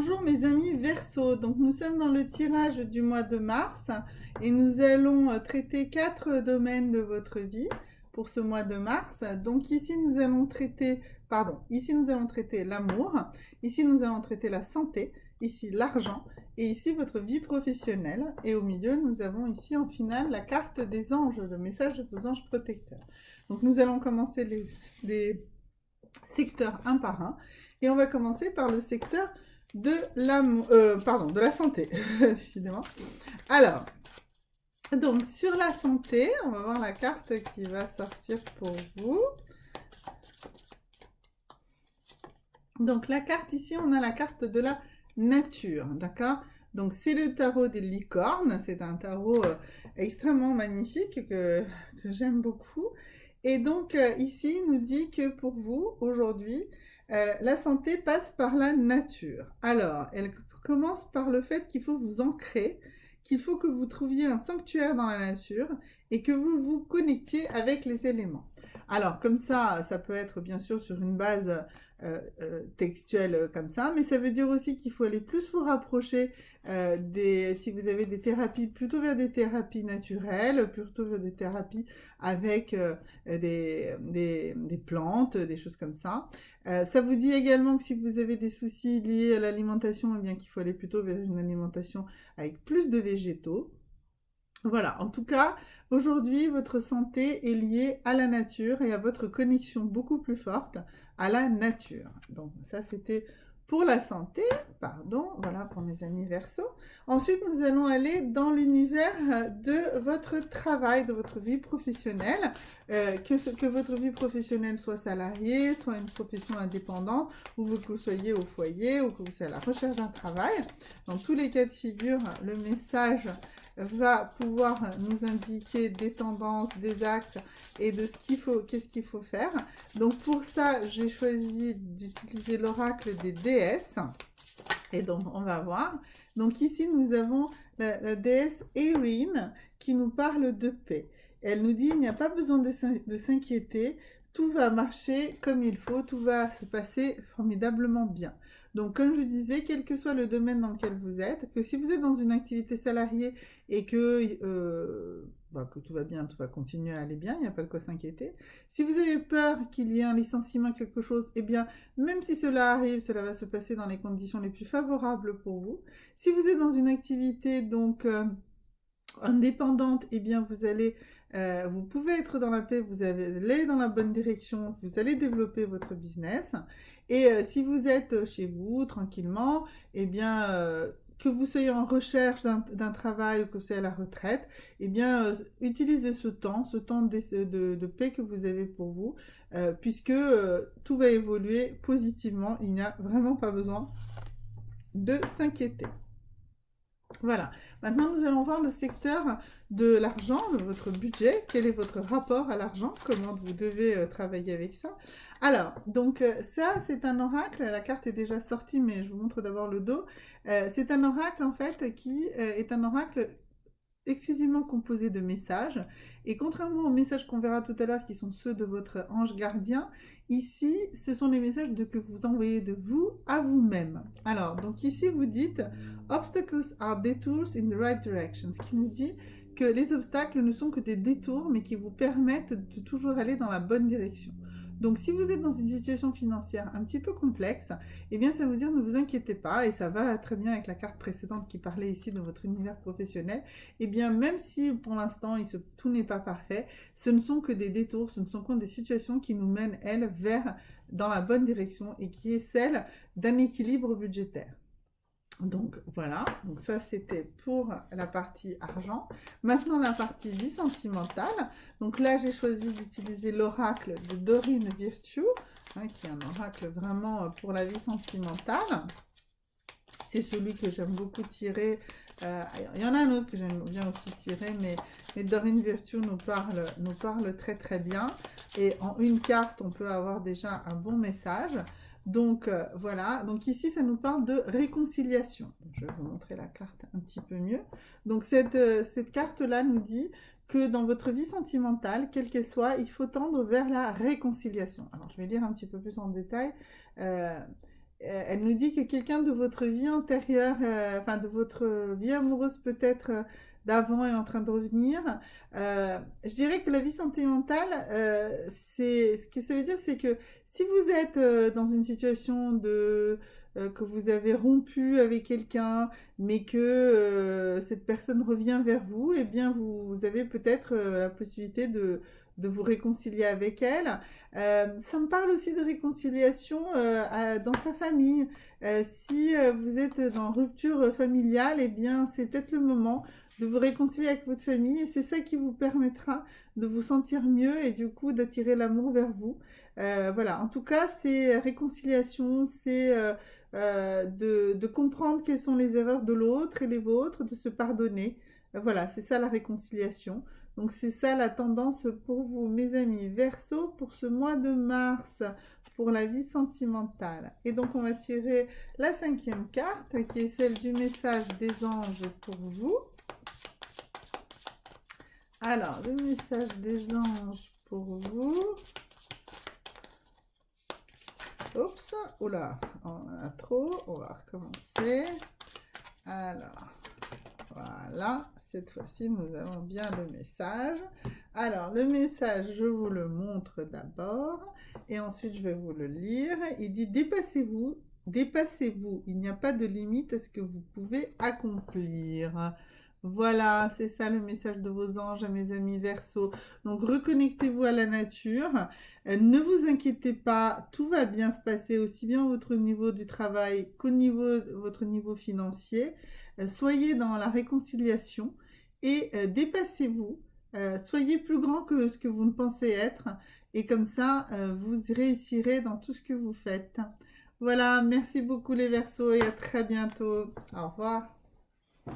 Bonjour mes amis Verseau, donc nous sommes dans le tirage du mois de mars et nous allons traiter 4 domaines de votre vie pour ce mois de mars. Donc ici nous allons traiter, ici nous allons traiter l'amour, ici nous allons traiter la santé, ici l'argent et ici votre vie professionnelle. Et au milieu nous avons ici en finale la carte des anges, le message de vos anges protecteurs. Donc nous allons commencer les secteurs un par un et on va commencer par le secteur de de la santé, décidément. Alors, donc sur la santé, on va voir la carte qui va sortir pour vous. Donc la carte ici, on a la carte de la nature, d'accord? Donc c'est le tarot des licornes, c'est un tarot extrêmement magnifique que j'aime beaucoup. Et donc ici, il nous dit que pour vous, aujourd'hui, la santé passe par la nature. Alors, elle commence par le fait qu'il faut vous ancrer, qu'il faut que vous trouviez un sanctuaire dans la nature et que vous vous connectiez avec les éléments. Alors, comme ça peut être bien sûr sur une base textuelle comme ça, mais ça veut dire aussi qu'il faut aller plus vous rapprocher si vous avez des thérapies, plutôt vers des thérapies naturelles, plutôt vers des thérapies avec des plantes, des choses comme ça. Ça vous dit également que si vous avez des soucis liés à l'alimentation, eh bien qu'il faut aller plutôt vers une alimentation avec plus de végétaux. Voilà, en tout cas, aujourd'hui, votre santé est liée à la nature et à votre connexion beaucoup plus forte à la nature. Donc ça, c'était pour la santé, voilà pour mes amis Verseau. Ensuite, nous allons aller dans l'univers de votre travail, de votre vie professionnelle, que votre vie professionnelle soit salariée, soit une profession indépendante, ou que vous soyez au foyer, ou que vous soyez à la recherche d'un travail. Dans tous les cas de figure, le message va pouvoir nous indiquer des tendances, des axes et de qu'est-ce qu'il faut faire. Donc pour ça, j'ai choisi d'utiliser l'oracle des déesses. Et donc on va voir. Donc ici, nous avons la déesse Erin qui nous parle de paix. Elle nous dit, il n'y a pas besoin de s'inquiéter, tout va marcher comme il faut, tout va se passer formidablement bien. Donc, comme je disais, quel que soit le domaine dans lequel vous êtes, que si vous êtes dans une activité salariée et que tout va bien, tout va continuer à aller bien, il n'y a pas de quoi s'inquiéter. Si vous avez peur qu'il y ait un licenciement, quelque chose, eh bien, même si cela arrive, cela va se passer dans les conditions les plus favorables pour vous. Si vous êtes dans une activité indépendante, eh bien vous pouvez être dans la paix, vous allez dans la bonne direction, vous allez développer votre business. Et si vous êtes chez vous tranquillement, eh bien que vous soyez en recherche d'un travail ou que vous soyez à la retraite, eh bien utilisez ce temps de paix que vous avez pour vous, puisque tout va évoluer positivement. Il n'y a vraiment pas besoin de s'inquiéter. Voilà. Maintenant, nous allons voir le secteur de l'argent, de votre budget. Quel est votre rapport à l'argent? Comment vous devez travailler avec ça? Alors, donc ça, c'est un oracle. La carte est déjà sortie, mais je vous montre d'abord le dos. C'est un oracle, en fait, qui est un oracle exclusivement composé de messages. Et contrairement aux messages qu'on verra tout à l'heure, qui sont ceux de votre ange gardien, ici, ce sont les messages que vous envoyez de vous à vous-même. Alors, donc ici, vous dites « Obstacles are detours in the right direction », ce qui nous dit que les obstacles ne sont que des détours, mais qui vous permettent de toujours aller dans la bonne direction. Donc, si vous êtes dans une situation financière un petit peu complexe, eh bien, ça veut dire ne vous inquiétez pas, et ça va très bien avec la carte précédente qui parlait ici de votre univers professionnel. Eh bien, même si pour l'instant tout n'est pas parfait, ce ne sont que des détours, ce ne sont que des situations qui nous mènent, elles, dans la bonne direction et qui est celle d'un équilibre budgétaire. Donc voilà, donc ça c'était pour la partie argent. Maintenant la partie vie sentimentale. Donc là j'ai choisi d'utiliser l'oracle de Dorine Virtue, qui est un oracle vraiment pour la vie sentimentale. C'est celui que j'aime beaucoup tirer. Il y en a un autre que j'aime bien aussi tirer, mais Dorine Virtue nous parle très très bien. Et en une carte, on peut avoir déjà un bon message. Donc voilà, donc ici ça nous parle de réconciliation. Je vais vous montrer la carte un petit peu mieux. Donc cette carte-là nous dit que dans votre vie sentimentale, quelle qu'elle soit, il faut tendre vers la réconciliation. Alors je vais lire un petit peu plus en détail. Elle nous dit que quelqu'un de votre vie antérieure, enfin de votre vie amoureuse peut-être d'avant est en train de revenir. Je dirais que la vie sentimentale, c'est ce que ça veut dire, c'est que si vous êtes dans une situation de que vous avez rompu avec quelqu'un, mais que cette personne revient vers vous, eh bien vous avez peut-être la possibilité de vous réconcilier avec elle. Ça me parle aussi de réconciliation dans sa famille. Si vous êtes dans rupture familiale, eh bien, c'est peut-être le moment de vous réconcilier avec votre famille et c'est ça qui vous permettra de vous sentir mieux et du coup d'attirer l'amour vers vous. Voilà, en tout cas, c'est réconciliation, c'est de comprendre quelles sont les erreurs de l'autre et les vôtres, de se pardonner. Voilà, c'est ça la réconciliation. Donc c'est ça la tendance pour vous, mes amis Verseau, pour ce mois de mars, pour la vie sentimentale. Et donc on va tirer la 5e carte, qui est celle du message des anges pour vous. Alors, le message des anges pour vous. Oups, oula, on en a trop, on va recommencer. Alors, voilà. Cette fois-ci, nous avons bien le message. Alors, le message, je vous le montre d'abord et ensuite je vais vous le lire. Il dit « Dépassez-vous, dépassez-vous. Il n'y a pas de limite à ce que vous pouvez accomplir. » Voilà, c'est ça le message de vos anges à mes amis Verseau. Donc, reconnectez-vous à la nature. Ne vous inquiétez pas, tout va bien se passer aussi bien au votre niveau du travail qu'au niveau de votre niveau financier. Soyez dans la réconciliation et dépassez-vous. Soyez plus grand que ce que vous ne pensez être et comme ça, vous réussirez dans tout ce que vous faites. Voilà, merci beaucoup les Verseaux et à très bientôt. Au revoir.